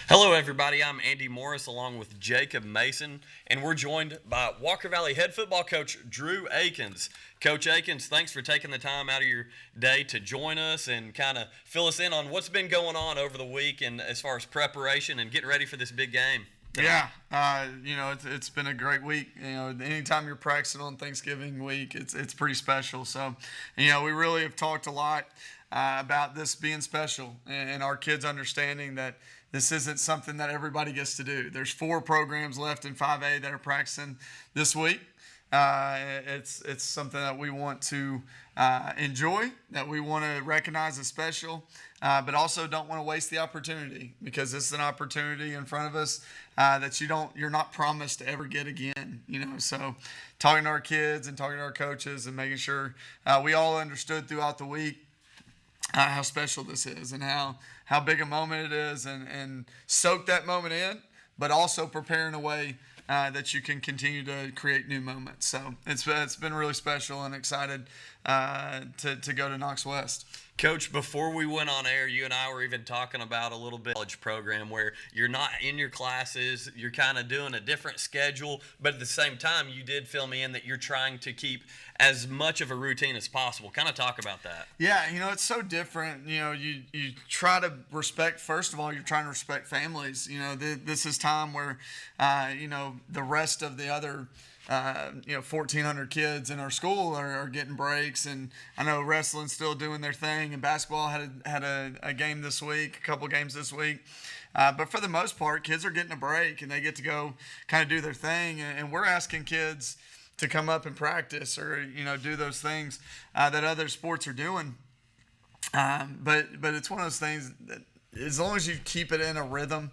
Hello, everybody. I'm Andy Morris along with Jacob Mason, and we're joined by Walker Valley head football coach Drew Akins. Coach Akins, thanks for taking the time out of your day to join us and kind of fill us in on what's been going on over the week and as far as preparation and getting ready for this big game. Yeah, it's been a great week. Anytime you're practicing on Thanksgiving week, it's pretty special. So, we really have talked a lot about this being special and our kids understanding that this isn't something that everybody gets to do. There's 4 programs left in 5A that are practicing this week. It's something that we want to enjoy, that we want to recognize as special, but also don't want to waste the opportunity because this is an opportunity in front of us that you're not promised to ever get again. So talking to our kids and talking to our coaches and making sure we all understood throughout the week how special this is and how big a moment it is and soak that moment in, but also prepare in a way that you can continue to create new moments. So it's been really special and excited to go to Knox West. Coach, before we went on air, you and I were even talking about a little bit college program where you're not in your classes, you're kind of doing a different schedule, but at the same time, you did fill me in that you're trying to keep as much of a routine as possible. Kind of talk about that. Yeah, it's so different. You try to respect, first of all, you're trying to respect families. This is time where, the rest of the other 1,400 kids in our school are getting breaks, and I know wrestling's still doing their thing, and basketball had a game this week, a couple games this week. But for the most part, kids are getting a break, and they get to go kind of do their thing, and we're asking kids to come up and practice or, do those things that other sports are doing. But it's one of those things that as long as you keep it in a rhythm,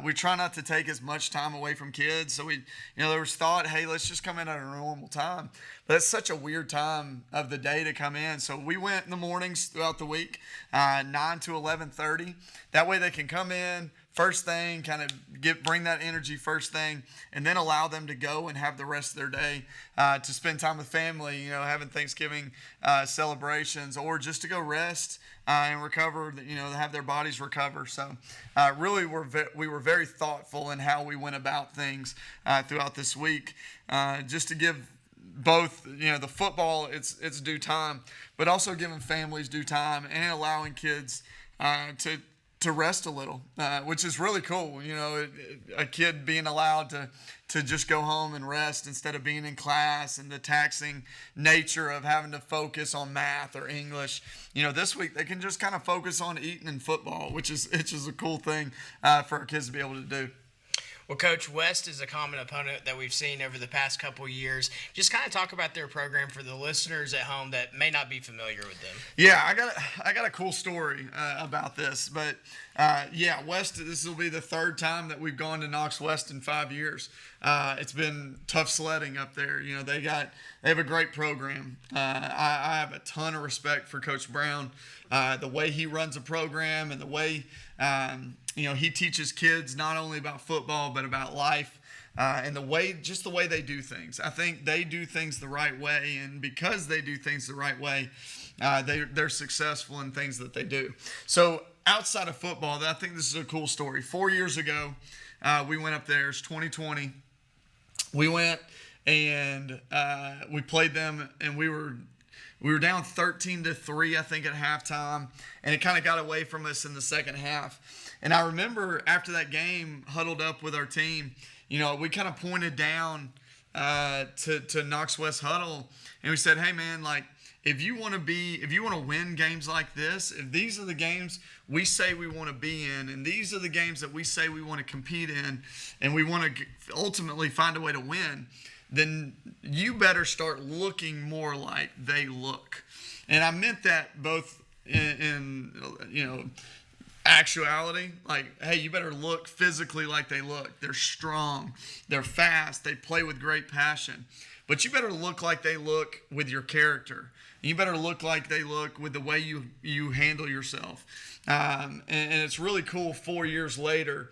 we try not to take as much time away from kids. So there was thought, hey, let's just come in at a normal time. But it's such a weird time of the day to come in. So we went in the mornings throughout the week, 9 to 11:30. That way they can come in first thing, kind of bring that energy first thing, and then allow them to go and have the rest of their day to spend time with family, having Thanksgiving celebrations, or just to go rest and recover, have their bodies recover. So really we were very thoughtful in how we went about things throughout this week, just to give both, the football its due time, but also giving families due time and allowing kids to rest a little, which is really cool. A kid being allowed to just go home and rest instead of being in class and the taxing nature of having to focus on math or English. This week they can just kind of focus on eating and football, which is a cool thing for our kids to be able to do. Well, Coach, West is a common opponent that we've seen over the past couple years. Just kind of talk about their program for the listeners at home that may not be familiar with them. Yeah, I got a cool story about this, but West. This will be the 3rd time that we've gone to Knox West in 5 years. It's been tough sledding up there. They have a great program. I have a ton of respect for Coach Brown, the way he runs a program and the way he teaches kids not only about football but about life. And the way they do things. I think they do things the right way, and because they do things the right way, they're successful in things that they do. So outside of football, I think this is a cool story. 4 years ago, we went up there. It's 2020. We went and we played them, and we were down 13-3, I think, at halftime, and it kind of got away from us in the second half. And I remember after that game, huddled up with our team, we kind of pointed down to Knox West huddle, and we said, hey, man, if you want to win games like this, if these are the games we say we want to be in, and these are the games that we say we want to compete in, and we want to ultimately find a way to win, then you better start looking more like they look. And I meant that both in actuality, hey, you better look physically like they look. They're strong, they're fast, they play with great passion. But you better look like they look with your character. You better look like they look with the way you handle yourself. And it's really cool 4 years later.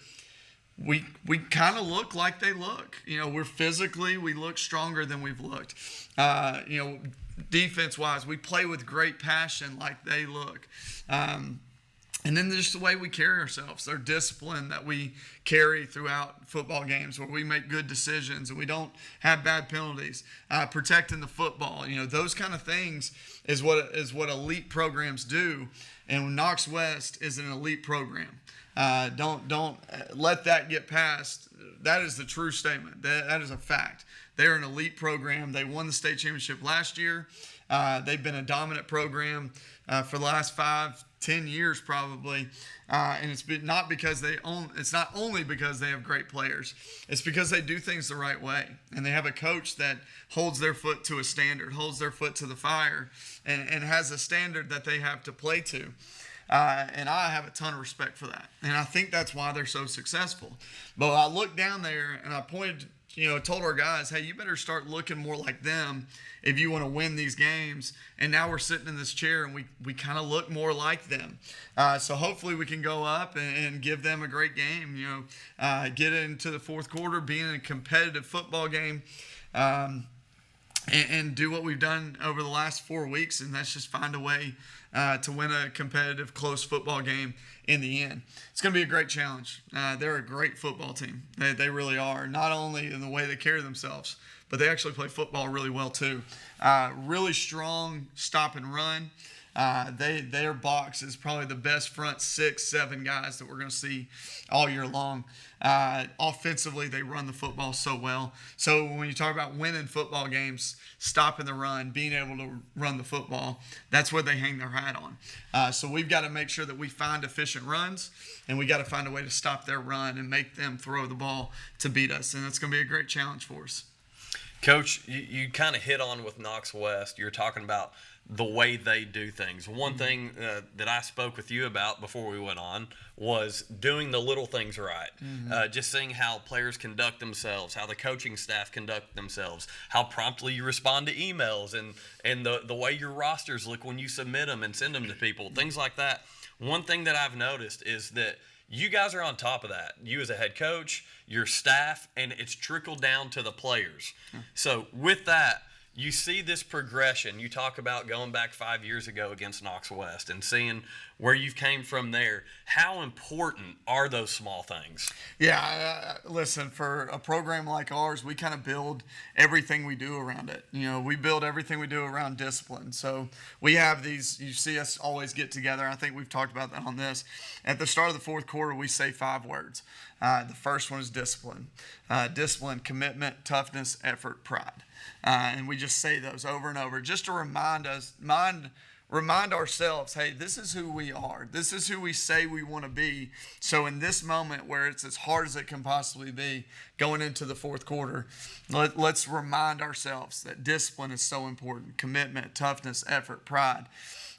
We kind of look like they look. We look stronger than we've looked. Defense-wise, we play with great passion like they look. And then just the way we carry ourselves, our discipline that we carry throughout football games, where we make good decisions and we don't have bad penalties, protecting the football, those kind of things is what elite programs do. And Knox West is an elite program. Don't let that get past. That is the true statement. That is a fact. They're an elite program. They won the state championship last year. They've been a dominant program for the last 5-10 years probably, and it's not only because they have great players. It's because they do things the right way, and they have a coach that holds their foot to a standard, holds their foot to the fire, and has a standard that they have to play to. And I have a ton of respect for that, and I think that's why they're so successful. But I looked down there and I told our guys, hey, you better start looking more like them if you want to win these games. And now we're sitting in this chair and we kind of look more like them. So hopefully we can go up and give them a great game, get into the fourth quarter, being in a competitive football game, and do what we've done over the last 4 weeks, and that's just find a way to win a competitive, close football game in the end. It's going to be a great challenge. They're a great football team. They really are, not only in the way they carry themselves, but they actually play football really well too. Really strong stop and run. Their box is probably the best front 6-7 guys that we're going to see all year long. Offensively, they run the football so well. So when you talk about winning football games, stopping the run, being able to run the football, that's what they hang their hat on. So we've got to make sure that we find efficient runs, and we got to find a way to stop their run and make them throw the ball to beat us. And it's going to be a great challenge for us. Coach, you kind of hit on with Knox West. You're talking about the way they do things. One thing that I spoke with you about before we went on was doing the little things right. Just seeing how players conduct themselves, how the coaching staff conduct themselves, how promptly you respond to emails, and the way your rosters look when you submit them and send them to people, things like that. One thing that I've noticed is that you guys are on top of that. You as a head coach, your staff, and it's trickled down to the players. So with that, you see this progression. You talk about going back 5 years ago against Knox West and seeing where you've came from there. How important are those small things? Yeah, listen, for a program like ours, we kind of build everything we do around it. We build everything we do around discipline. So we have these, you see us always get together. I think we've talked about that on this. At the start of the fourth quarter, we say 5 words. The first one is discipline. Discipline, commitment, toughness, effort, pride. And we just say those over and over just to remind ourselves, hey, this is who we are. This is who we say we want to be. So in this moment where it's as hard as it can possibly be going into the fourth quarter, let's remind ourselves that discipline is so important. Commitment, toughness, effort, pride.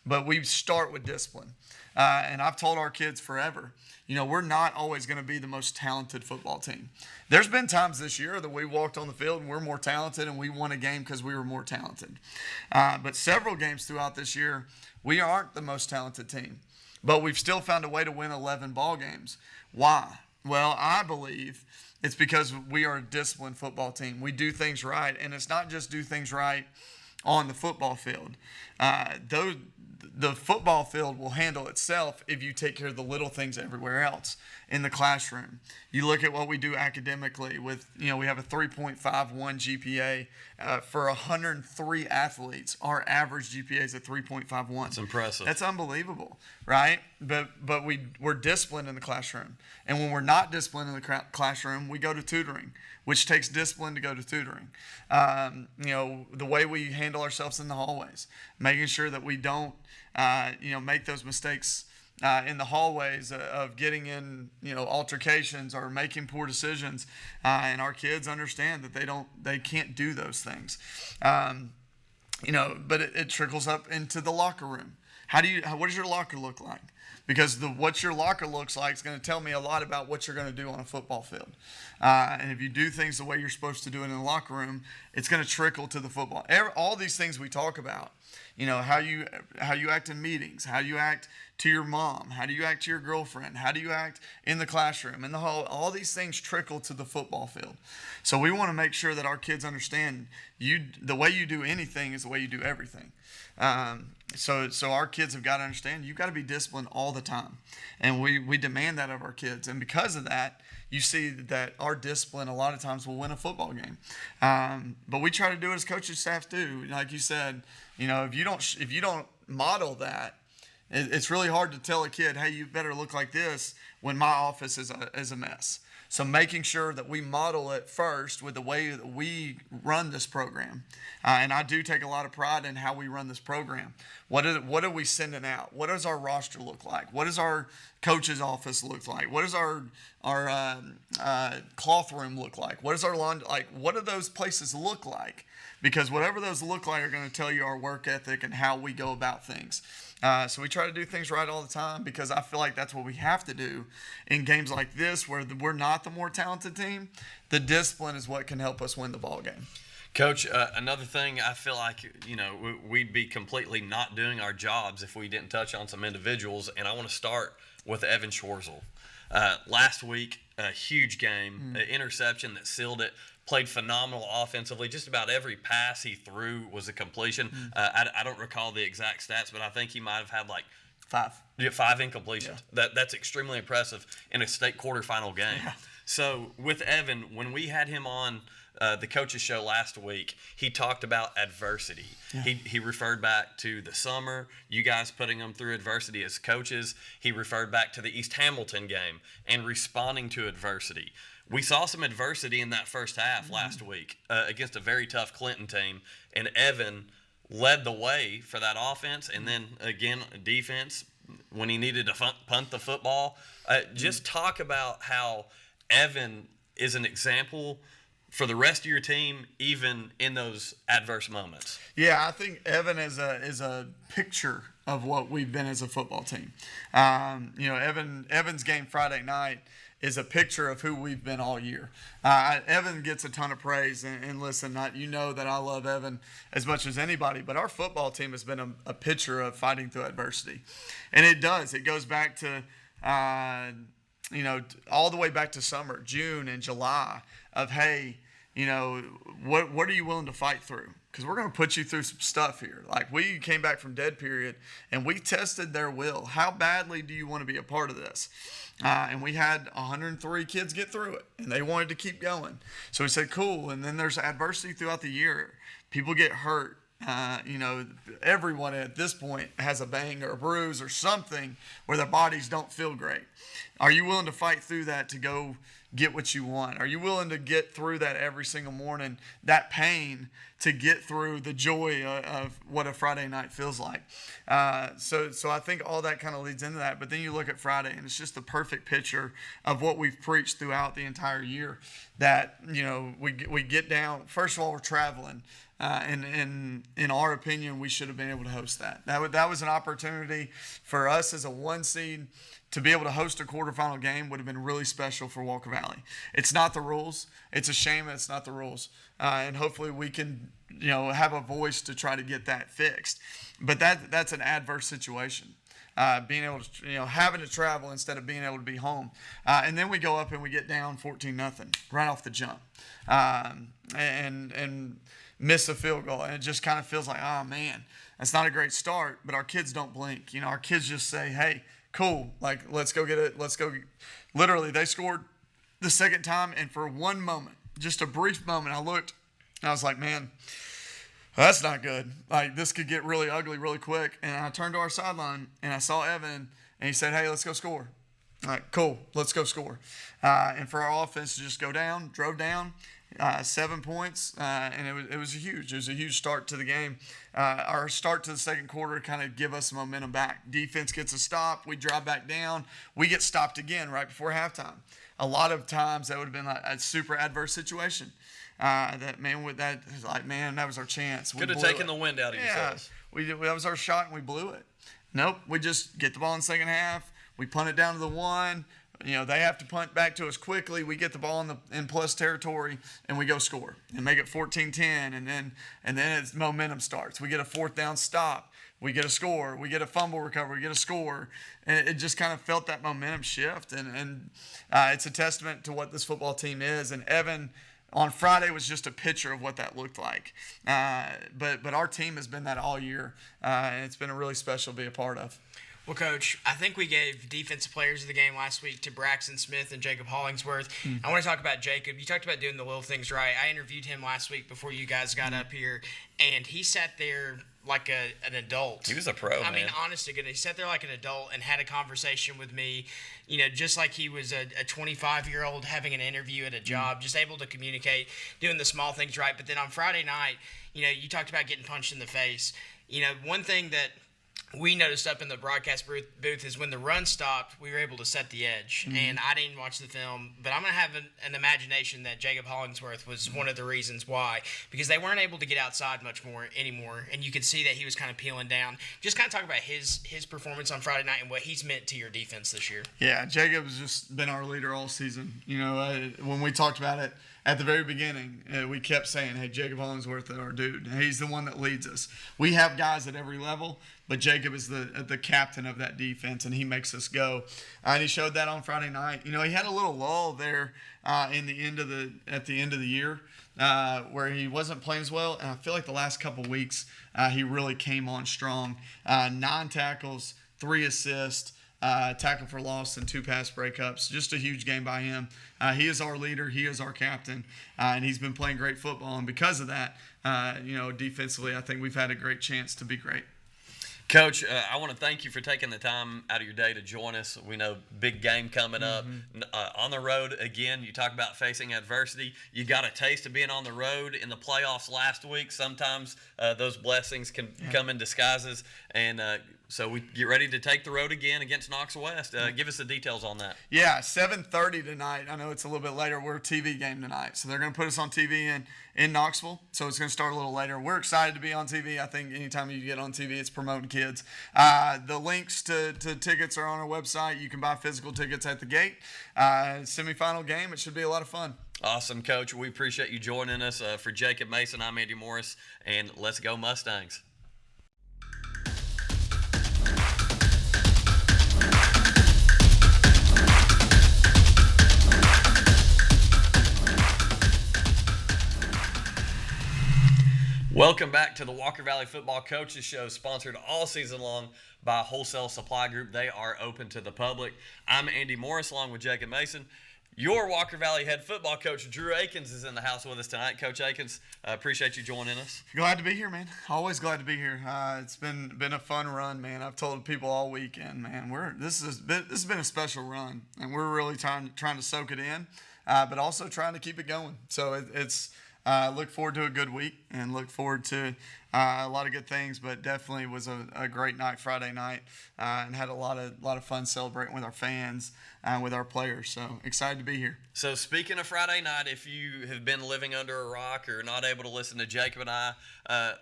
But we start with discipline. And I've told our kids forever, we're not always going to be the most talented football team. There's been times this year that we walked on the field and we're more talented and we won a game because we were more talented. But several games throughout this year, we aren't the most talented team. But we've still found a way to win 11 ball games. Why? Well, I believe it's because we are a disciplined football team. We do things right, and it's not just do things right on the football field. The football field will handle itself if you take care of the little things everywhere else in the classroom. You look at what we do academically with, we have a 3.51 GPA for 103 athletes. Our average GPA is a 3.51. That's impressive. That's unbelievable, right? But we're disciplined in the classroom. And when we're not disciplined in the classroom, we go to tutoring, which takes discipline to go to tutoring. The way we handle ourselves in the hallways, making sure that we don't make those mistakes in the hallways of getting in, altercations or making poor decisions. And our kids understand that they can't do those things. But it trickles up into the locker room. What does your locker look like? Because what your locker looks like is going to tell me a lot about what you're going to do on a football field. And if you do things the way you're supposed to do it in the locker room, it's going to trickle to the football. All these things we talk about You know, how you act in meetings, how you act to your mom, how do you act to your girlfriend, how do you act in the classroom, in the hall. All these things trickle to the football field. So we want to make sure that our kids understand the way you do anything is the way you do everything. So our kids have got to understand you've got to be disciplined all the time, and we demand that of our kids. And because of that, you see that our discipline a lot of times will win a football game. But we try to do it as coaching staff do. Like you said, you know, if you don't model that, it's really hard to tell a kid, hey, you better look like this when my office is a mess. So making sure that we model it first with the way that we run this program. And I do take a lot of pride in how we run this program. What are we sending out? What does our roster look like? What does our coach's office look like? What does our cloth room look like? What does our lawn, like, what do those places look like? Because whatever those look like are going to tell you our work ethic and how we go about things. So we try to do things right all the time because I feel like that's what we have to do in games like this where we're not the more talented team. The discipline is what can help us win the ball game. Coach, another thing I feel like, you know, we'd be completely not doing our jobs if we didn't touch on some individuals, and I want to start with Evan Schwarzel. Last week, a huge game, an interception that sealed it. Played phenomenal offensively. Just about every pass he threw was a completion. I don't recall the exact stats, but I think he might have had like 5 incompletions. Yeah. That's extremely impressive in a state quarterfinal game. Yeah. So with Evan, when we had him on the coaches show last week, he talked about adversity. Yeah. He referred back to the summer, you guys putting him through adversity as coaches. He referred back to the East Hamilton game and responding to adversity. We saw some adversity in that first half last week against a very tough Clinton team, and Evan led the way for that offense, and then again defense when he needed to punt the football. Just talk about how Evan is an example for the rest of your team, even in those adverse moments. Yeah, I think Evan is a picture of what we've been as a football team. You know, Evan's game Friday night is a picture of who we've been all year. Evan gets a ton of praise, and listen, you know that I love Evan as much as anybody, but our football team has been a picture of fighting through adversity. And it does. It goes back to, you know, all the way back to summer, June and July, of, hey, you know, what are you willing to fight through? Because we're going to put you through some stuff here. Like, we came back from dead period, and we tested their will. How badly do you want to be a part of this? And we had 103 kids get through it, and they wanted to keep going. So we said, cool. And then there's adversity throughout the year. People get hurt. You know, everyone at this point has a bang or a bruise or something where their bodies don't feel great. Are you willing to fight through that to go get what you want? Are you willing to get through that every single morning, that pain, to get through the joy of what a Friday night feels like? So I think all that kind of leads into that. But then you look at Friday, and it's just the perfect picture of what we've preached throughout the entire year. That, you know, we get down. First of all, we're traveling. And in our opinion, we should have been able to host that. That was an opportunity for us as a 1 seed to be able to host a quarterfinal game. Would have been really special for Walker Valley. It's not the rules. It's a shame it's not the rules. And hopefully we can, you know, have a voice to try to get that fixed. But that's an adverse situation. Being able to, you know, having to travel instead of being able to be home. And then we go up and we get down 14-0 right off the jump. And miss a field goal, and it just kind of feels like, oh man, that's not a great start. But our kids don't blink. You know, our kids just say, hey, cool, like, let's go get it. Let's go. Literally, they scored the second time, and for one moment, just a brief moment, I looked and I was like, man, that's not good. Like, this could get really ugly really quick. And I turned to our sideline and I saw Evan, and he said, hey, let's go score. All right, cool, let's go score. And for our offense to just go down, drove down, 7 points, and it was huge. It was a huge start to the game. Our start to the second quarter kind of give us some momentum back. Defense gets a stop. We drive back down. We get stopped again right before halftime. A lot of times that would have been like a super adverse situation. That was our chance. Could have taken the wind out of yourselves. That was our shot, and we blew it. Nope, we just get the ball in the second half. We punt it down to the 1. they have to punt back to us quickly. We get the ball in plus territory and we go score and make it 14-10, and then it's momentum starts. We get a fourth down stop. We get a score. We get a fumble recovery. We get a score. And it just kind of felt that momentum shift. And it's a testament to what this football team is. And Evan on Friday was just a picture of what that looked like. But our team has been that all year. And it's been a really special to be a part of. Well, Coach, I think we gave defensive players of the game last week to Braxton Smith and Jacob Hollingsworth. I want to talk about Jacob. You talked about doing the little things right. I interviewed him last week before you guys got up here, and he sat there like an adult. He was a pro, I man. mean, honest to goodness, he sat there like an adult and had a conversation with me, just like he was a 25-year-old having an interview at a job, just able to communicate, doing the small things right. But then on Friday night, you talked about getting punched in the face. One thing that we noticed up in the broadcast booth is when the run stopped, we were able to set the edge. And I didn't watch the film, but I'm going to have an imagination that Jacob Hollingsworth was one of the reasons why, because they weren't able to get outside much more anymore, and you could see that he was kind of peeling down. Just kind of talk about his performance on Friday night and what he's meant to your defense this year. Yeah, Jacob's just been our leader all season. When we talked about it at the very beginning, we kept saying, hey, Jacob Hollingsworth is our dude. He's the one that leads us. We have guys at every level, but Jacob is the captain of that defense, and he makes us go. And he showed that on Friday night. He had a little lull there at the end of the year where he wasn't playing as well. And I feel like the last couple weeks he really came on strong. 9 tackles, 3 assists. Tackle for loss and 2 pass breakups. Just a huge game by him. He is our leader. He is our captain. And he's been playing great football. And because of that, defensively, I think we've had a great chance to be great. Coach, I want to thank you for taking the time out of your day to join us. We know big game coming up. On the road, again, you talk about facing adversity. You got a taste of being on the road in the playoffs last week. Sometimes those blessings can come in disguises. And so we get ready to take the road again against Knox West. Give us the details on that. Yeah, 7:30 tonight. I know it's a little bit later. We're a TV game tonight. So they're going to put us on TV in Knoxville. So it's going to start a little later. We're excited to be on TV. I think anytime you get on TV, it's promoting kids. The links to tickets are on our website. You can buy physical tickets at the gate. Semifinal game. It should be a lot of fun. Awesome, Coach. We appreciate you joining us. For Jacob Mason, I'm Andy Morris, and let's go Mustangs. Welcome back to the Walker Valley Football Coaches Show, sponsored all season long by Wholesale Supply Group. They are open to the public. I'm Andy Morris, along with Jacob Mason. Your Walker Valley head football coach, Drew Akins, is in the house with us tonight. Coach Akins, appreciate you joining us. Glad to be here, man. Always glad to be here. It's been a fun run, man. I've told people all weekend, man, this has been a special run, and we're really trying to soak it in, but also trying to keep it going. So it's look forward to a good week and look forward to a lot of good things, but definitely was a great night Friday night and had a lot of fun celebrating with our fans and with our players. So excited to be here. So speaking of Friday night, if you have been living under a rock or not able to listen to Jacob and I,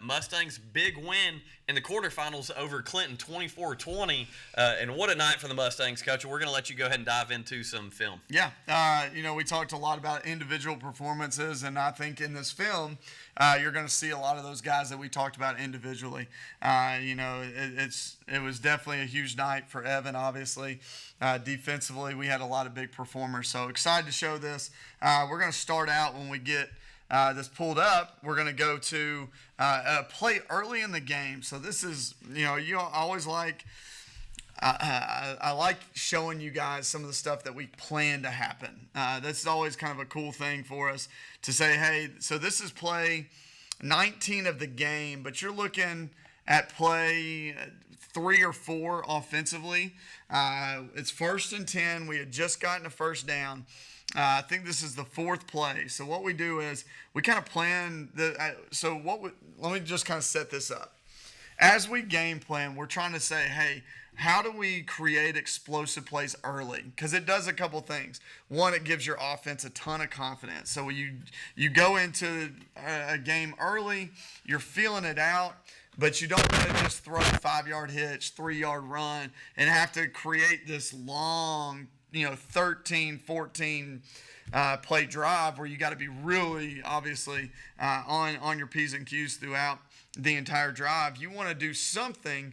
Mustangs' big win in the quarterfinals over Clinton, 24-20. And what a night for the Mustangs, Coach. We're going to let you go ahead and dive into some film. Yeah, we talked a lot about individual performances, and I think in this film, you're going to see a lot of those guys that we talked about individually. It was definitely a huge night for Evan, obviously. Defensively, we had a lot of big performers. So excited to show this. We're going to start out when we get this pulled up. We're going to go to a play early in the game. So this is, you always like – I like showing you guys some of the stuff that we plan to happen. That's always kind of a cool thing for us to say, hey, so this is play 19 of the game, but you're looking at play 3 or 4 offensively. It's 1st and 10. We had just gotten a first down. I think this is the 4th play. So what we do is we kind of plan let me just kind of set this up. As we game plan, we're trying to say, hey, how do we create explosive plays early? Because it does a couple things. One, it gives your offense a ton of confidence. So you go into a game early, you're feeling it out, but you don't want to just throw a 5-yard hitch, 3-yard run, and have to create this long 13, 14 play drive where you got to be really obviously on your P's and Q's throughout the entire drive. You want to do something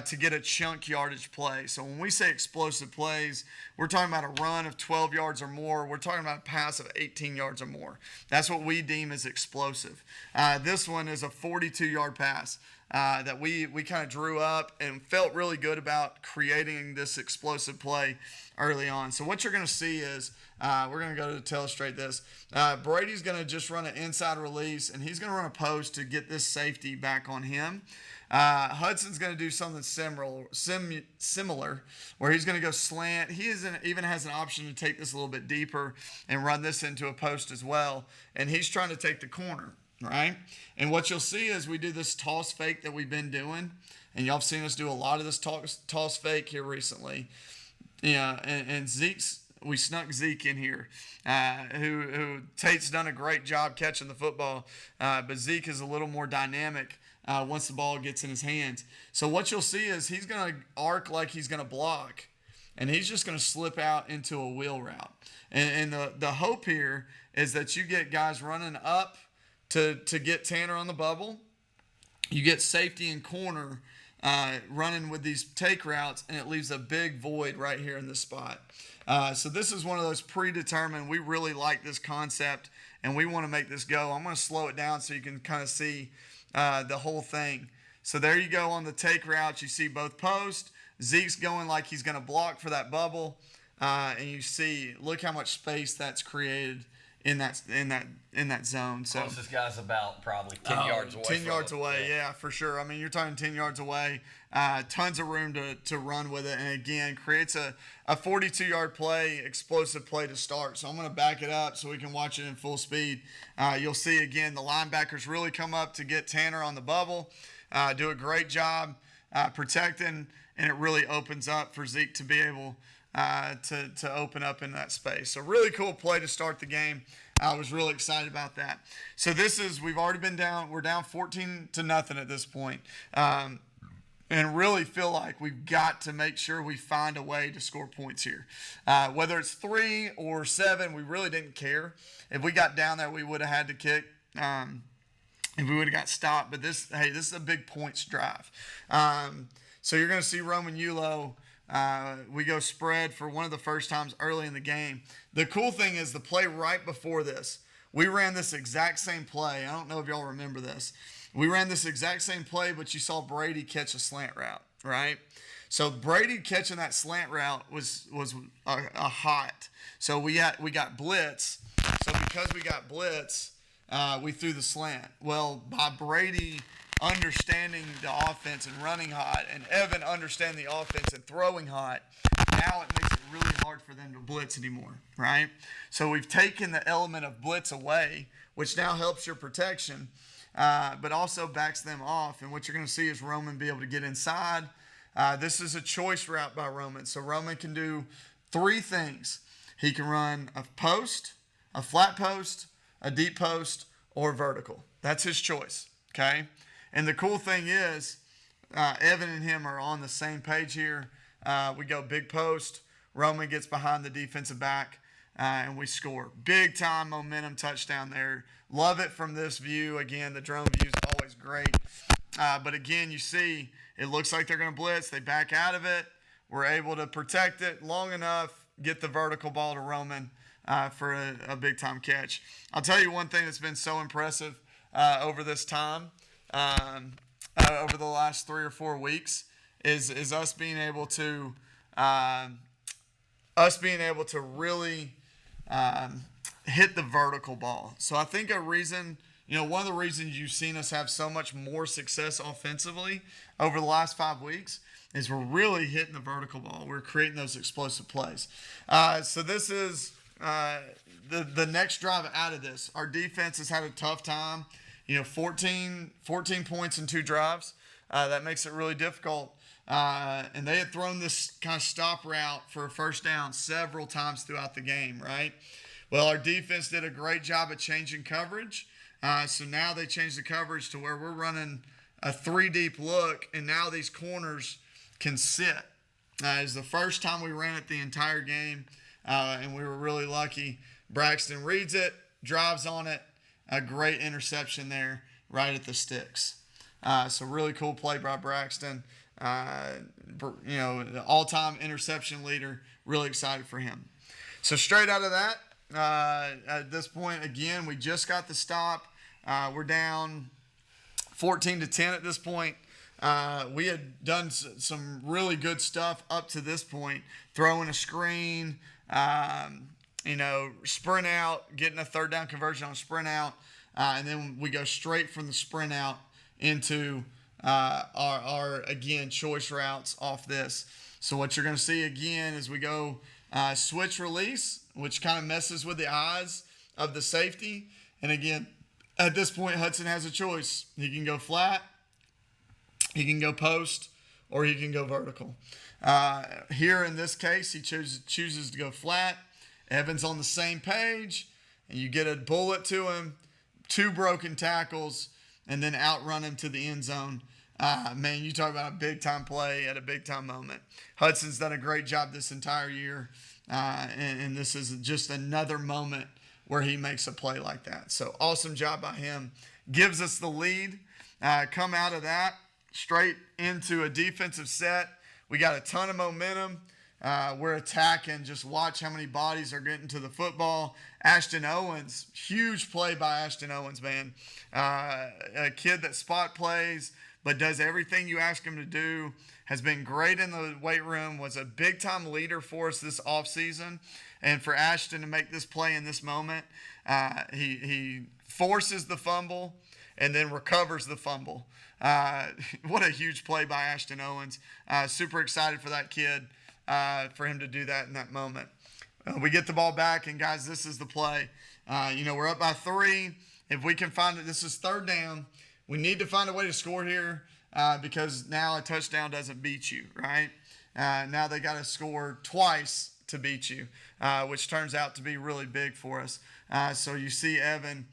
to get a chunk yardage play. So when we say explosive plays, we're talking about a run of 12 yards or more. We're talking about a pass of 18 yards or more. That's what we deem as explosive. This one is a 42-yard pass that we kind of drew up and felt really good about creating this explosive play early on. So what you're going to see is we're going to go to illustrate this. Brady's going to just run an inside release, and he's going to run a post to get this safety back on him. Hudson's going to do something similar where he's going to go slant. He even has an option to take this a little bit deeper and run this into a post as well, and he's trying to take the corner, right? And what you'll see is we do this toss fake that we've been doing, and y'all have seen us do a lot of this toss fake here recently. Yeah, and we snuck Zeke in here, who Tate's done a great job catching the football, but Zeke is a little more dynamic once the ball gets in his hands. So what you'll see is he's going to arc like he's going to block, and he's just going to slip out into a wheel route. And the hope here is that you get guys running up to get Tanner on the bubble. You get safety and corner running with these take routes, and it leaves a big void right here in this spot. So this is one of those predetermined. We really like this concept, and we want to make this go. I'm going to slow it down so you can kind of see the whole thing. So there you go on the take route. You see both posts. Zeke's going like he's going to block for that bubble, and you see, look how much space that's created in that zone. So closest guy's about probably 10 yards away. 10 yards away, yeah, for sure. I mean, you're talking 10 yards away. Tons of room to run with it, and again, creates a 42-yard play, explosive play to start. So I'm going to back it up so we can watch it in full speed. You'll see, again, the linebackers really come up to get Tanner on the bubble, do a great job protecting, and it really opens up for Zeke to be able to open up in that space. So really cool play to start the game. I was really excited about that. So we've already been down. We're down 14-0 at this point. And really feel like we've got to make sure we find a way to score points here. Whether it's 3 or 7, we really didn't care. If we got down there, we would have had to kick. If we would have got stopped. But this is a big points drive. So you're going to see Roman Yulo. We go spread for one of the first times early in the game. The cool thing is the play right before this. We ran this exact same play. I don't know if y'all remember this. We ran this exact same play, but you saw Brady catch a slant route, right? So Brady catching that slant route was a hot. So we got blitz. So because we got blitz, we threw the slant. Well, by Brady understanding the offense and running hot, and Evan understanding the offense and throwing hot, now it makes it really hard for them to blitz anymore, right? So we've taken the element of blitz away, which now helps your protection, but also backs them off. And what you're going to see is Roman be able to get inside. This is a choice route by Roman. So Roman can do 3 things. He can run a post, a flat post, a deep post, or vertical. That's his choice, okay? And the cool thing is, Evan and him are on the same page here. We go big post. Roman gets behind the defensive back, and we score. Big time momentum touchdown there. Love it from this view. Again, the drone view is always great. But again, you see, it looks like they're going to blitz. They back out of it. We're able to protect it long enough, get the vertical ball to Roman for a big time catch. I'll tell you one thing that's been so impressive over this time. Over the last 3 or 4 weeks is us being able to really hit the vertical ball. So I think one of the reasons you've seen us have so much more success offensively over the last 5 weeks is we're really hitting the vertical ball. We're creating those explosive plays. So this is the next drive out of this. Our defense has had a tough time. 14 points in 2 drives. That makes it really difficult. And they had thrown this kind of stop route for a first down several times throughout the game, right? Well, our defense did a great job of changing coverage. So now they changed the coverage to where we're running a 3 deep look, and now these corners can sit. It's the first time we ran it the entire game, and we were really lucky. Braxton reads it, drives on it, a great interception there right at the sticks. So really cool play by Braxton. The all-time interception leader. Really excited for him. So straight out of that, at this point, again, we just got the stop. We're down 14-10 at this point. We had done some really good stuff up to this point, throwing a screen, sprint out, getting a third down conversion on a sprint out, and then we go straight from the sprint out into our again, choice routes off this. So what you're going to see again is we go switch release, which kind of messes with the eyes of the safety. And again, at this point, Hudson has a choice. He can go flat, he can go post, or he can go vertical. Here in this case, he chooses to go flat. Evan's on the same page, and you get a bullet to him, 2 broken tackles, and then outrun him to the end zone. Man, you talk about a big-time play at a big-time moment. Hudson's done a great job this entire year, and this is just another moment where he makes a play like that. So awesome job by him. Gives us the lead. Come out of that straight into a defensive set. We got a ton of momentum. We're attacking. Just watch how many bodies are getting to the football. Ashton Owens, huge play by Ashton Owens, man. A kid that spot plays but does everything you ask him to do. Has been great in the weight room, was a big-time leader for us this offseason. And for Ashton to make this play in this moment, he forces the fumble and then recovers the fumble. What a huge play by Ashton Owens. Super excited for that kid, for him to do that in that moment. We get the ball back, and guys, this is the play. We're up by 3. If we can find it, this is third down. We need to find a way to score here because now a touchdown doesn't beat you, right? Now they got to score twice to beat you, which turns out to be really big for us. So you see Evan,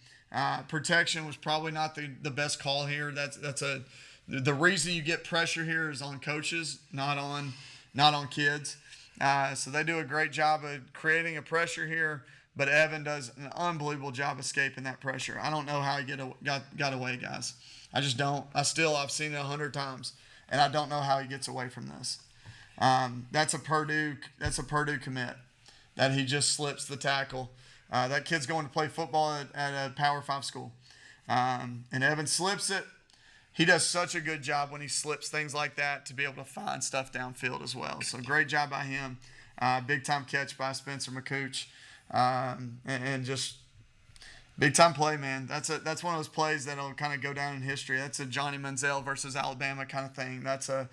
protection was probably not the best call here. The reason you get pressure here is on coaches, not on kids. So they do a great job of creating a pressure here, but Evan does an unbelievable job escaping that pressure. I don't know how he got away, guys. I just don't. I've seen it 100 times, and I don't know how he gets away from this. That's a Purdue commit that he just slips the tackle. That kid's going to play football at a Power 5 school, and Evan slips it. He does such a good job when he slips things like that to be able to find stuff downfield as well. So great job by him. Big time catch by Spencer McCooch, and just big time play, man. That's one of those plays that'll kind of go down in history. That's a Johnny Manziel versus Alabama kind of thing. That's a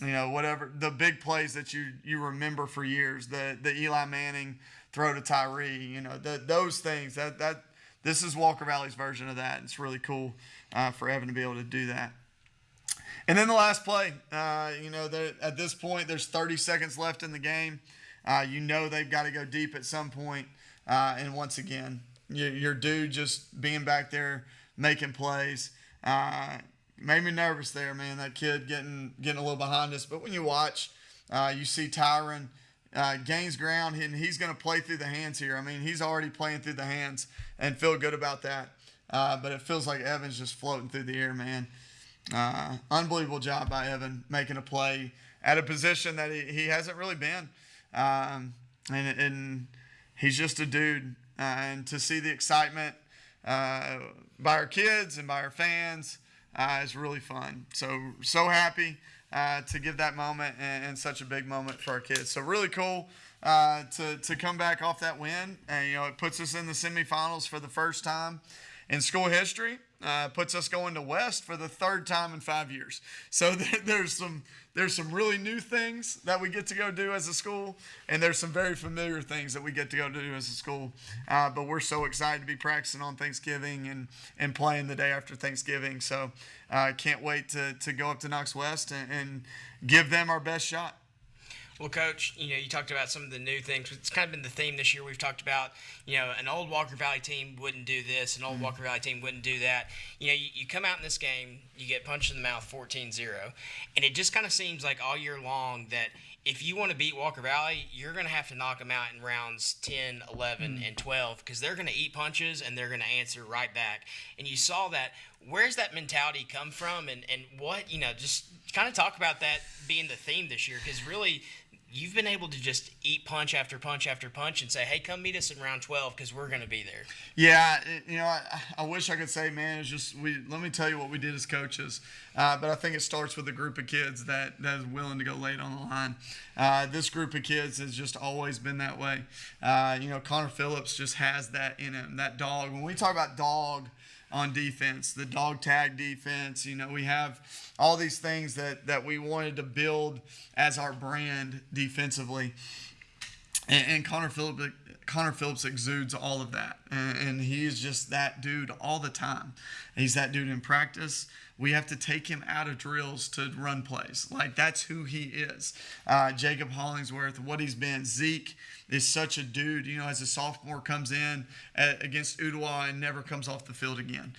whatever the big plays that you remember for years. The Eli Manning throw to Tyree. Those things. That this is Walker Valley's version of that. It's really cool for Evan to be able to do that. And then the last play, at this point, there's 30 seconds left in the game. They've got to go deep at some point. And once again, your dude just being back there making plays made me nervous there, man. That kid getting a little behind us. But when you watch, you see Tyron gains ground, and he's going to play through the hands here. I mean, he's already playing through the hands and feel good about that. But it feels like Evan's just floating through the air, man. Unbelievable job by Evan making a play at a position that he hasn't really been. And he's just a dude. And to see the excitement by our kids and by our fans is really fun. So happy to give that moment and such a big moment for our kids. So really cool to come back off that win. And, it puts us in the semifinals for the first time in school history. Puts us going to West for the third time in 5 years. So there's some really new things that we get to go do as a school, and there's some very familiar things that we get to go do as a school. But we're so excited to be practicing on Thanksgiving and playing the day after Thanksgiving. So can't wait to go up to Knox West and give them our best shot. Well, Coach, you talked about some of the new things. It's kind of been the theme this year. We've talked about, an old Walker Valley team wouldn't do this, an old Walker Valley team wouldn't do that. You come out in this game, you get punched in the mouth 14-0, and it just kind of seems like all year long that if you want to beat Walker Valley, you're going to have to knock them out in rounds 10, 11, and 12 because they're going to eat punches and they're going to answer right back. And you saw that. Where's that mentality come from, and what, just kind of talk about that being the theme this year, because really you've been able to just eat punch after punch after punch and say, hey, come meet us in round 12 because we're going to be there. Yeah, I wish I could say, man, it's just let me tell you what we did as coaches. But I think it starts with a group of kids that is willing to go late on the line. This group of kids has just always been that way. Connor Phillips just has that in him, that dog. When we talk about dog on defense, the dog tag defense, we have all these things that we wanted to build as our brand defensively. And Connor Phillips exudes all of that. And he's just that dude all the time. He's that dude in practice. We have to take him out of drills to run plays. Like, that's who he is. Jacob Hollingsworth, what he's been. Zeke is such a dude, as a sophomore comes in against Ottawa and never comes off the field again.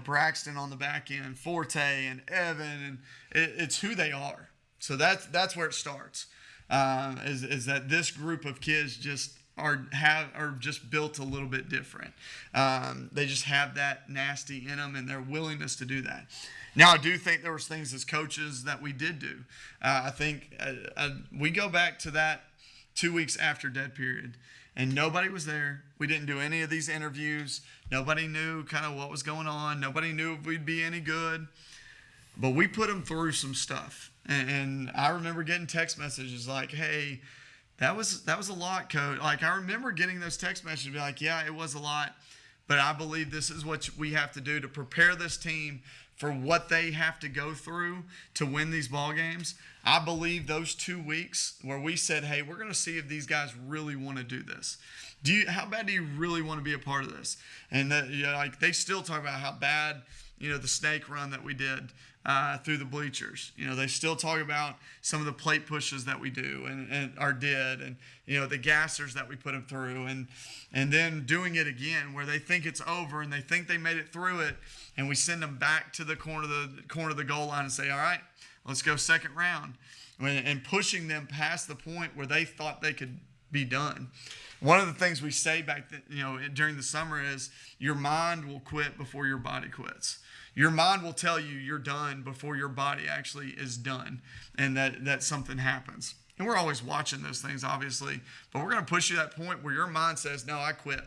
Braxton on the back end, Forte and Evan, and it's who they are. So that's where it starts. Is that this group of kids just are just built a little bit different. They just have that nasty in them and their willingness to do that. Now, I do think there was things as coaches that we did do. I think we go back to that 2 weeks after dead period, and nobody was there. We didn't do any of these interviews. Nobody knew kind of what was going on. Nobody knew if we'd be any good. But we put them through some stuff. And I remember getting text messages like, hey, that was a lot, Coach. Like, I remember getting those text messages and be like, yeah, it was a lot, but I believe this is what we have to do to prepare this team for what they have to go through to win these ball games. I believe those 2 weeks where we said, hey, we're going to see if these guys really want to do this. How bad do you really want to be a part of this? And they still talk about how bad, the snake run that we did through the bleachers. They still talk about some of the plate pushes that we do and did, and the gassers that we put them through, and then doing it again where they think it's over and they think they made it through it, and we send them back to the corner of the goal line and say, all right, let's go second round, and pushing them past the point where they thought they could be done. One of the things we say back during the summer is your mind will quit before your body quits. Your mind will tell you you're done before your body actually is done, and that something happens. And we're always watching those things, obviously, but we're going to push you to that point where your mind says, no, I quit.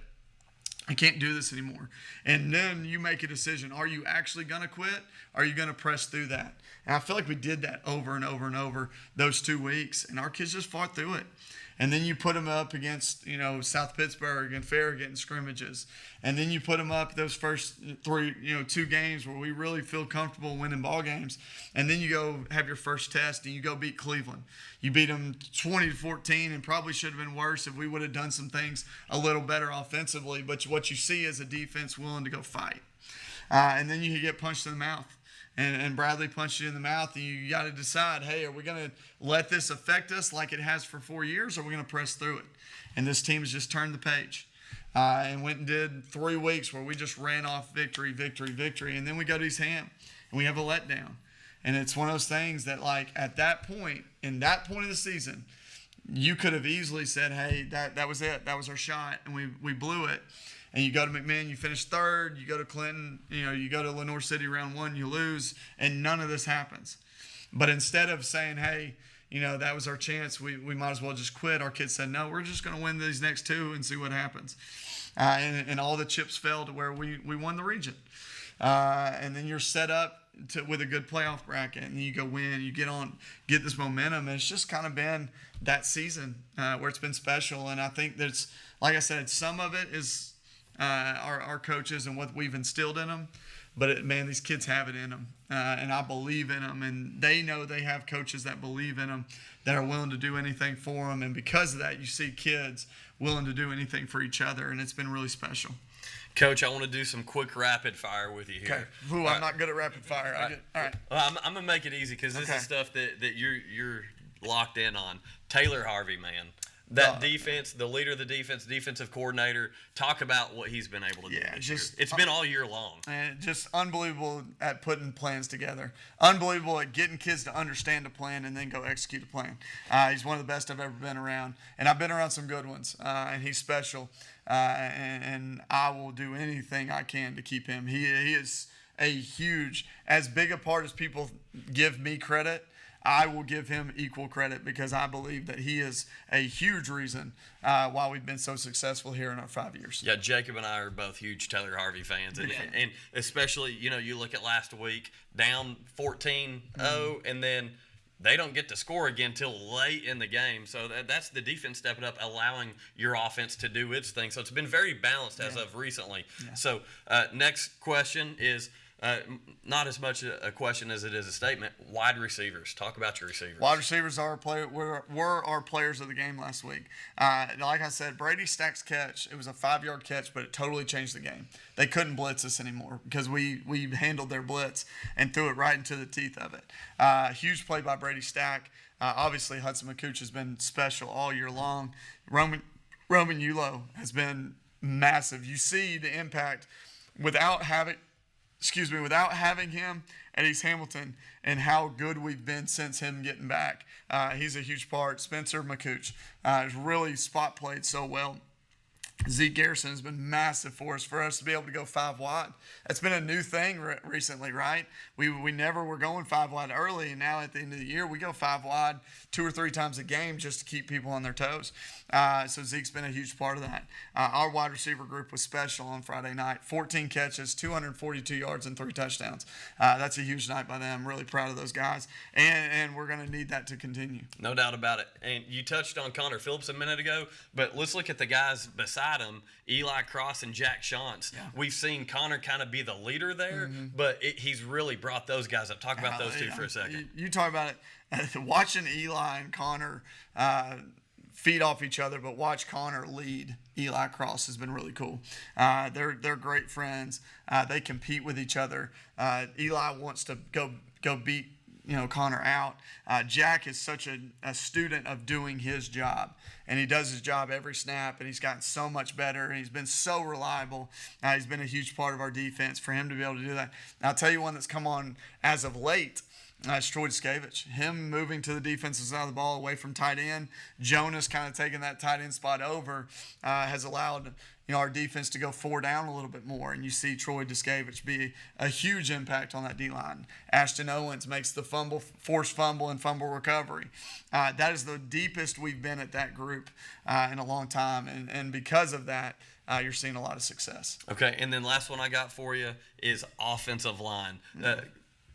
I can't do this anymore. And then you make a decision. Are you actually going to quit? Are you going to press through that? And I feel like we did that over and over and over those 2 weeks, and our kids just fought through it. And then you put them up against, South Pittsburgh and Farragut in scrimmages. And then you put them up those first 2 games where we really feel comfortable winning ball games. And then you go have your first test and you go beat Cleveland. You beat them 20-14, and probably should have been worse if we would have done some things a little better offensively. But what you see is a defense willing to go fight. And then you get punched in the mouth. And Bradley punched you in the mouth, and you got to decide, hey, are we going to let this affect us like it has for 4 years, or are we going to press through it? And this team has just turned the page and went and did 3 weeks where we just ran off victory, victory, victory, and then we go to East Ham, and we have a letdown. And it's one of those things that, like, at that point, in that point of the season, you could have easily said, hey, that was it. That was our shot, and we blew it. And you go to McMinn, you finish third. You go to Clinton, you go to Lenore City round 1, you lose, and none of this happens. But instead of saying, hey, that was our chance, we might as well just quit, our kids said, no, we're just going to win these next 2 and see what happens. And all the chips fell to where we won the region. And then you're set up with a good playoff bracket, and then you go win, you get this momentum. And it's just kind of been that season where it's been special. And I think that's, like I said, some of it is our coaches and what we've instilled in them. But, these kids have it in them, and I believe in them. And they know they have coaches that believe in them, that are willing to do anything for them. And because of that, you see kids willing to do anything for each other, and it's been really special. Coach, I want to do some quick rapid fire with you here. Okay. Ooh, I'm not good at rapid fire. All right. Well, I'm gonna make it easy because this is stuff that you're locked in on. Taylor Harvey, man. That Oh, defense, the leader of the defense, defensive coordinator, talk about what he's been able to do Yeah, this year. just- It's been all year long. And just unbelievable at putting plans together. Unbelievable at getting kids to understand a plan and then go execute a plan. He's one of the best I've ever been around. And I've been around some good ones. And he's special. And I will do anything I can to keep him. He is a huge, as big a part as people give me credit, I will give him equal credit because I believe that he is a huge reason why we've been so successful here in our 5 years. Yeah, Jacob and I are both huge Taylor Harvey fans. And especially, you look at last week, down 14-0, and then they don't get to score again till late in the game. So that's the defense stepping up, allowing your offense to do its thing. So it's been very balanced as of recently. Yeah. So next question is not as much a question as it is a statement. Wide receivers. Talk about your receivers. Wide receivers are were our players of the game last week. Like I said, Brady Stack's catch, it was a 5-yard catch, but it totally changed the game. They couldn't blitz us anymore because we handled their blitz and threw it right into the teeth of it. Huge play by Brady Stack. Obviously, Hudson McCooch has been special all year long. Roman Yulo has been massive. You see the impact without having him at East Hamilton and how good we've been since him getting back. He's a huge part. Spencer McCooch has really spot played so well. Zeke Garrison has been massive for us to be able to go 5 wide. That's been a new thing recently, right? We never were going 5 wide early, and now at the end of the year, we go 5 wide 2 or 3 times a game just to keep people on their toes. So Zeke's been a huge part of that. Our wide receiver group was special on Friday night. 14 catches, 242 yards, and 3 touchdowns. That's a huge night by them. Really proud of those guys, and we're going to need that to continue. No doubt about it. And you touched on Connor Phillips a minute ago, but let's look at the guys beside him, Eli Cross and Jack Shantz. Yeah. We've seen Connor kind of be the leader there, but he's really brought those guys up. Talk about those two for a second. You talk about it. Watching Eli and Connor feed off each other, but watch Connor lead Eli Cross has been really cool. They're great friends. They compete with each other. Eli wants to go beat Connor out. Jack is such a student of doing his job, and he does his job every snap, and he's gotten so much better, and he's been so reliable. He's been a huge part of our defense. For him to be able to do that, and I'll tell you one that's come on as of late. It's Troy Skavich. Him moving to the defensive side of the ball away from tight end. Jonas kind of taking that tight end spot over has allowed our defense to go 4 down a little bit more. And you see Troy Skavich be a huge impact on that D-line. Ashton Owens makes the forced fumble and fumble recovery. That is the deepest we've been at that group in a long time. And because of that, you're seeing a lot of success. Okay, and then last one I got for you is offensive line.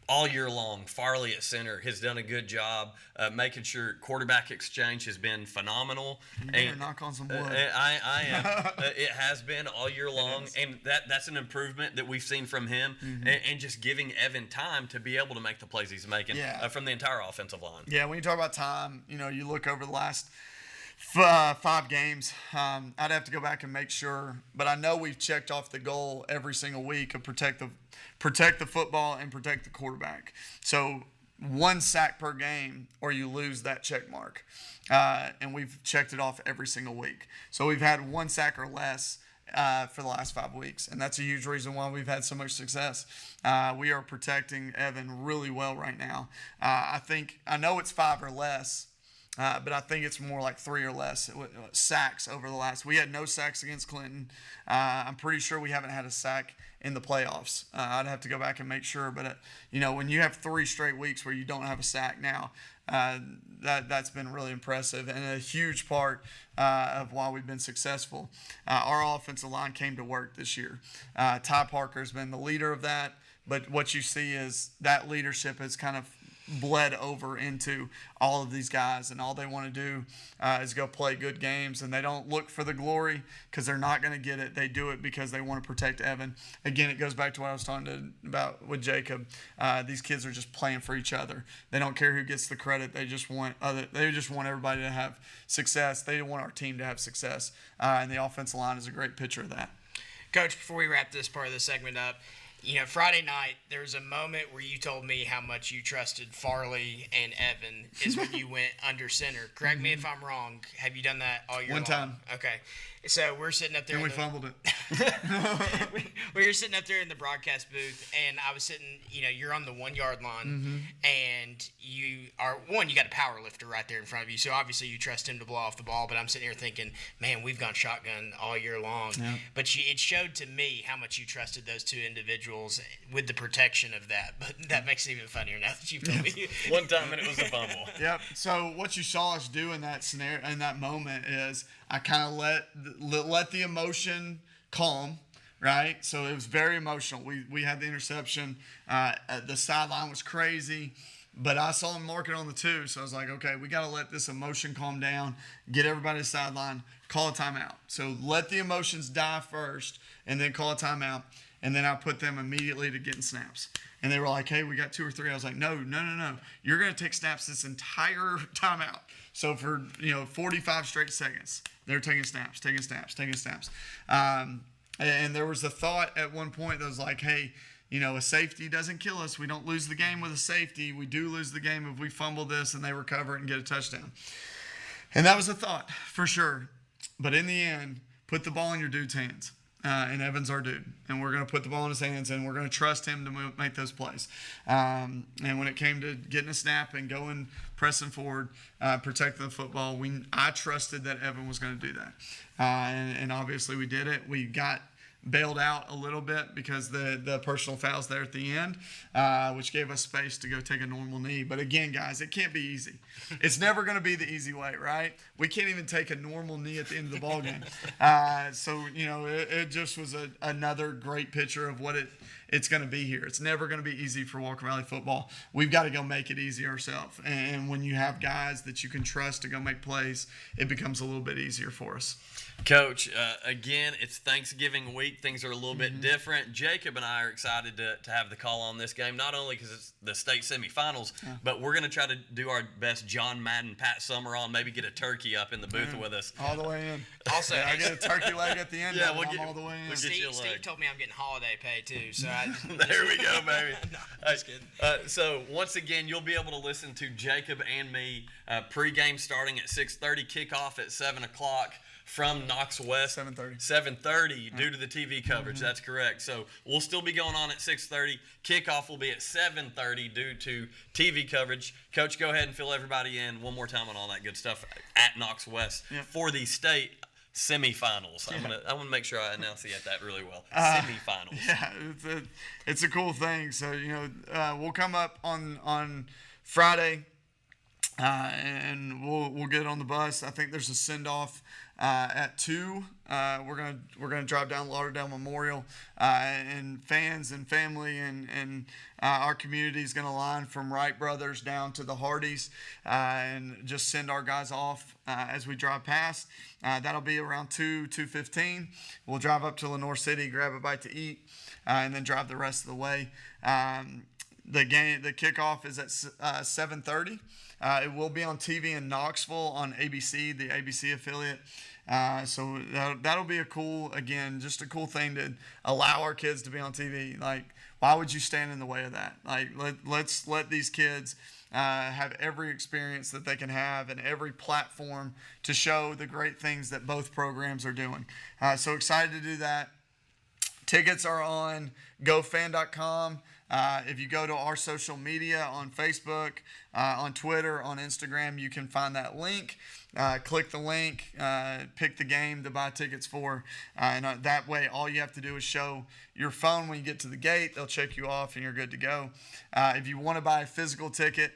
All year long, Farley at center has done a good job making sure quarterback exchange has been phenomenal. You better knock on some wood. I am. It has been all year long, and that's an improvement that we've seen from him, and just giving Evan time to be able to make the plays he's making from the entire offensive line. Yeah, when you talk about time, you look over the last 5 games. I'd have to go back and make sure, but I know we've checked off the goal every single week of protect the football and protect the quarterback. So 1 sack per game, or you lose that check mark. And we've checked it off every single week. So we've had 1 sack or less for the last 5 weeks, and that's a huge reason why we've had so much success. We are protecting Evan really well right now. I know it's 5 or less. But I think it's more like 3 or less sacks over the last. We had no sacks against Clinton. I'm pretty sure we haven't had a sack in the playoffs. I'd have to go back and make sure. But when you have 3 straight weeks where you don't have a sack now, that's been really impressive and a huge part of why we've been successful. Our offensive line came to work this year. Ty Parker's been the leader of that. But what you see is that leadership has kind of bled over into all of these guys, and all they want to do is go play good games, and they don't look for the glory because they're not going to get it. They do it because they want to protect Evan. Again, it goes back to what I was talking about with Jacob. These kids are just playing for each other. They don't care who gets the credit. They just want everybody to have success. They want our team to have success, and the offensive line is a great picture of that. Coach, before we wrap this part of the segment up, Friday night, there was a moment where you told me how much you trusted Farley and Evan is when you went under center. Correct me if I'm wrong. Have you done that all year long? One time. Okay. So we're sitting up there. And we fumbled it. We were sitting up there in the broadcast booth, and I was sitting, you're on the 1 yard line, and you got a power lifter right there in front of you. So obviously you trust him to blow off the ball, but I'm sitting here thinking, man, we've gone shotgun all year long. Yeah. But it showed to me how much you trusted those two individuals with the protection of that. But that makes it even funnier now that you told me. One time and it was a fumble. Yep. So what you saw us do in that scenario, in that moment, is I kind of let the emotion calm, right? So it was very emotional. We had the interception. The sideline was crazy, but I saw him mark it on the 2, so I was like, okay, we got to let this emotion calm down, get everybody to the sideline, call a timeout. So let the emotions die first, and then call a timeout, and then I put them immediately to getting snaps. And they were like, hey, we got 2 or 3. I was like, no. You're going to take snaps this entire timeout. So for 45 straight seconds, they're taking snaps. And there was a thought at one point that was like, hey, a safety doesn't kill us. We don't lose the game with a safety. We do lose the game if we fumble this and they recover it and get a touchdown. And that was a thought for sure. But in the end, put the ball in your dude's hands. And Evan's our dude, and we're going to put the ball in his hands, and we're going to trust him to make those plays. And when it came to getting a snap and going, pressing forward, protecting the football, I trusted that Evan was going to do that. And obviously we did it. We got bailed out a little bit because the personal fouls there at the end, which gave us space to go take a normal knee. But again, guys, it can't be easy. It's never going to be the easy way, right? We can't even take a normal knee at the end of the ball game. So it just was another great picture of what it's going to be here. It's never going to be easy for Walker Valley football. We've got to go make it easy ourselves. And when you have guys that you can trust to go make plays, it becomes a little bit easier for us. Coach, again, it's Thanksgiving week. Things are a little bit different. Jacob and I are excited to have the call on this game, not only because it's the state semifinals, but we're going to try to do our best John Madden, Pat Summerall, maybe get a turkey up in the booth with us. All the way in. Also, I get a turkey leg at the end. Yeah, I'm all the way in. Steve told me I'm getting holiday pay too. So there we go, baby. No, just kidding. So once again, you'll be able to listen to Jacob and me pregame starting at 6:30, kickoff at 7 o'clock. From Knox West. 7:30 due to the TV coverage. That's correct. So we'll still be going on at 6:30. Kickoff will be at 7:30 due to TV coverage. Coach, go ahead and fill everybody in one more time on all that good stuff at Knox West for the state semifinals. Yeah. I want to make sure I enunciate that really well. Semifinals. Yeah, it's a cool thing. So we'll come up on Friday, and we'll get on the bus. I think there's a send off at 2. We're gonna drive down Lauderdale Memorial, and fans and family and our community is gonna line from Wright Brothers down to the Hardys, and just send our guys off as we drive past. That'll be around 2:15. We'll drive up to Lenoir City, grab a bite to eat, and then drive the rest of the way. The kickoff is at 7:30. It will be on TV in Knoxville on ABC, the ABC affiliate. So that'll be just a cool thing to allow our kids to be on TV. Like, why would you stand in the way of that? Like, let's let these kids have every experience that they can have and every platform to show the great things that both programs are doing. So excited to do that. Tickets are on gofan.com. If you go to our social media on Facebook, on Twitter, on Instagram, you can find that link. Click the link, pick the game to buy tickets for, and that way all you have to do is show your phone when you get to the gate. They'll check you off and you're good to go. If you want to buy a physical ticket,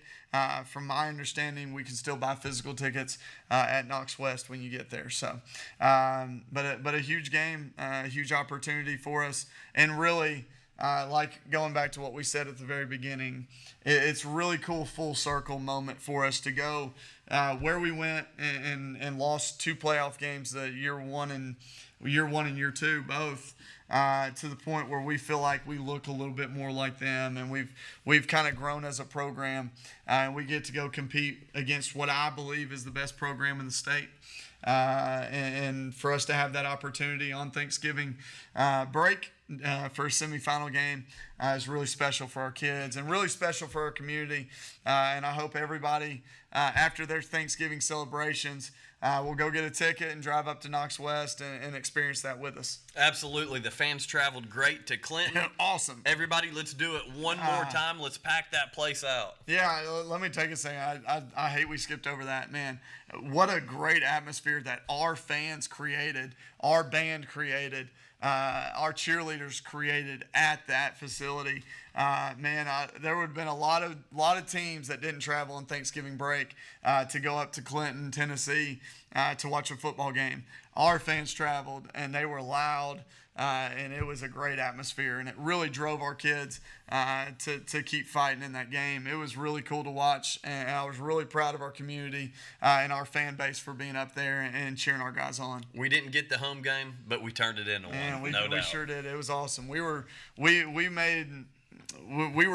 from my understanding, we can still buy physical tickets at Knox West when you get there. So, but a huge game, a huge opportunity for us, and really, like going back to what we said at the very beginning, it's really cool full circle moment for us to go where we went and lost 2 playoff games, the year one and year two both. To the point where we feel like we look a little bit more like them, and we've kind of grown as a program, and we get to go compete against what I believe is the best program in the state. And for us to have that opportunity on Thanksgiving break for a semifinal game is really special for our kids and really special for our community. And I hope everybody, after their Thanksgiving celebrations, will go get a ticket and drive up to Knox West and experience that with us. Absolutely. The fans traveled great to Clinton. Awesome. Everybody, let's do it one more time. Let's pack that place out. Yeah, let me take a second. I hate we skipped over that, man. What a great atmosphere that our fans created, our band created, our cheerleaders created at that facility. There would have been a lot of teams that didn't travel on Thanksgiving break to go up to Clinton, Tennessee, to watch a football game. Our fans traveled, and they were loud, and it was a great atmosphere, and it really drove our kids to keep fighting in that game. It was really cool to watch, and I was really proud of our community and our fan base for being up there and cheering our guys on. We didn't get the home game, but we turned it into one. And we no doubt. sure did. It was awesome. We were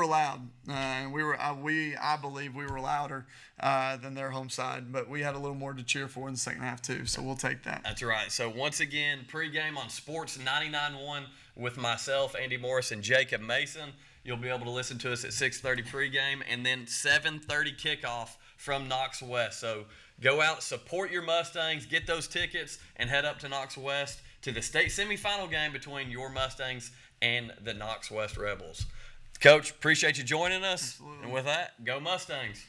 loud, and I believe we were louder than their home side, but we had a little more to cheer for in the second half too, so we'll take that. That's right. So once again, pregame on Sports 99.1 with myself, Andy Morris, and Jacob Mason. You'll be able to listen to us at 6:30 pregame, and then 7:30 kickoff from Knox West. So go out, support your Mustangs, get those tickets, and head up to Knox West to the state semifinal game between your Mustangs and the Knox West Rebels. Coach, appreciate you joining us. Absolutely. And with that, go Mustangs.